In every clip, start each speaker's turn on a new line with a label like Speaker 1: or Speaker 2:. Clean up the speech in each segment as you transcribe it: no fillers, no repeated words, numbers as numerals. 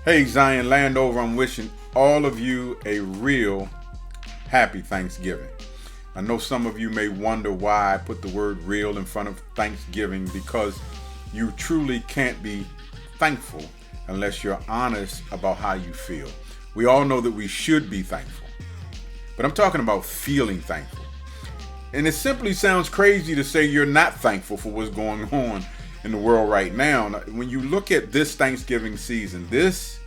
Speaker 1: Hey, Zion Landover, I'm wishing all of you a real happy Thanksgiving. I know some of you may wonder why I put the word real in front of Thanksgiving, because you truly can't be thankful unless you're honest about how you feel. We all know that we should be thankful, but I'm talking about feeling thankful. And it simply sounds crazy to say you're not thankful for what's going on in the world right now. When you look at this Thanksgiving season, this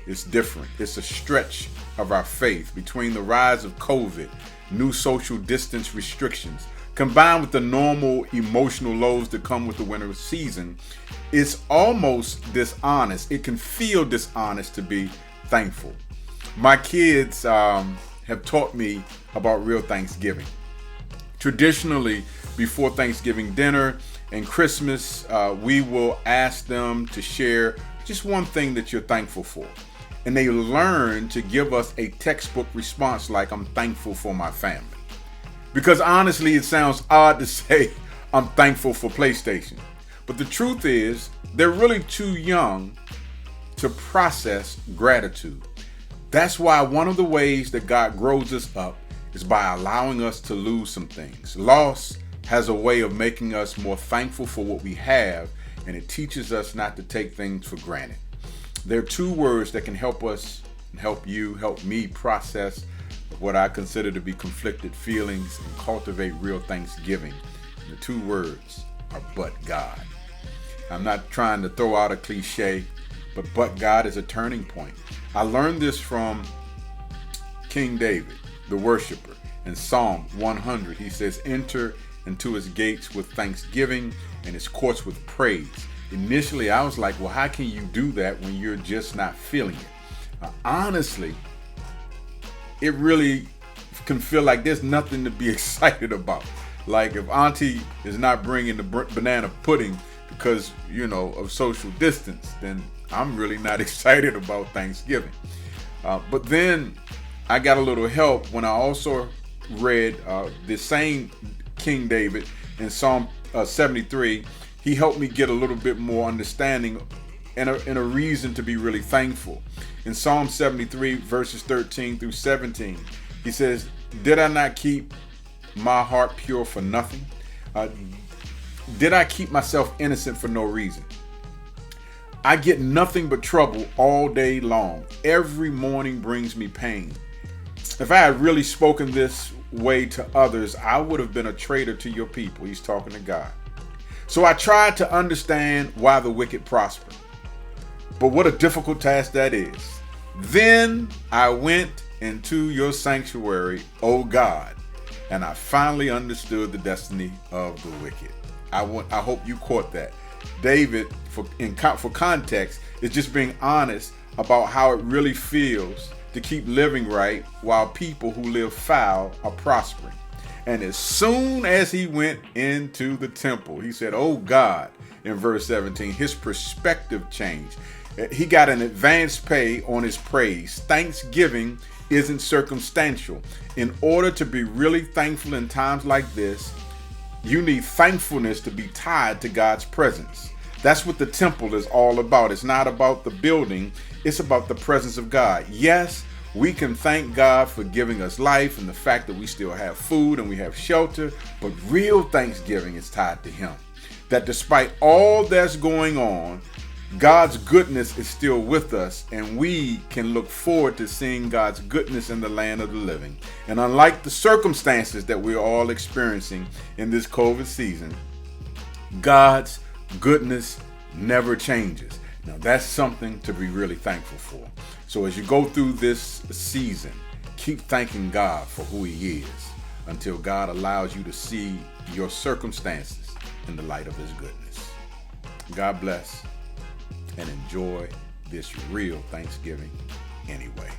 Speaker 1: is different. It's a stretch of our faith between the rise of COVID, new social distance restrictions, combined with the normal emotional lows that come with the winter season. It's almost dishonest. It can feel dishonest to be thankful. My kids have taught me about real Thanksgiving. Traditionally, before Thanksgiving dinner and Christmas, we will ask them to share just one thing that you're thankful for. And they learn to give us a textbook response like, I'm thankful for my family. Because honestly, it sounds odd to say I'm thankful for PlayStation. But the truth is, they're really too young to process gratitude. That's why one of the ways that God grows us up is by allowing us to lose some things. Loss has a way of making us more thankful for what we have, and it teaches us not to take things for granted. There are two words that can help us, help you, help me process what I consider to be conflicted feelings and cultivate real Thanksgiving. And the two words are but God. I'm not trying to throw out a cliche, but God is a turning point. I learned this from King David, the worshiper. In Psalm 100, he says, enter into his gates with thanksgiving and his courts with praise. Initially, I was like, well, how can you do that when you're just not feeling it? Honestly, it really can feel like there's nothing to be excited about. Like if Auntie is not bringing the banana pudding because, of social distance, then I'm really not excited about Thanksgiving. But then I got a little help when I also read the same King David in Psalm 73. He helped me get a little bit more understanding and a reason to be really thankful. In Psalm 73, verses 13 through 17, he says, did I not keep my heart pure for nothing? Did I keep myself innocent for no reason? I get nothing but trouble all day long. Every morning brings me pain. If I had really spoken this way to others, I would have been a traitor to your people. He's talking to God. So I tried to understand why the wicked prosper. But what a difficult task that is. Then I went into your sanctuary, O God, and I finally understood the destiny of the wicked. I hope you caught that. David, for context, is just being honest about how it really feels to keep living right while people who live foul are prospering. And as soon as he went into the temple, he said, oh God, in verse 17, his perspective changed. He got an advance pay on his praise. Thanksgiving isn't circumstantial. In order to be really thankful in times like this, you need thankfulness to be tied to God's presence. That's what the temple is all about. It's not about the building. It's about the presence of God. Yes, we can thank God for giving us life and the fact that we still have food and we have shelter, but real thanksgiving is tied to Him. That despite all that's going on, God's goodness is still with us, and we can look forward to seeing God's goodness in the land of the living. And unlike the circumstances that we're all experiencing in this COVID season, God's goodness never changes. Now, that's something to be really thankful for. So as you go through this season, keep thanking God for who He is until God allows you to see your circumstances in the light of His goodness. God bless and enjoy this real Thanksgiving anyway.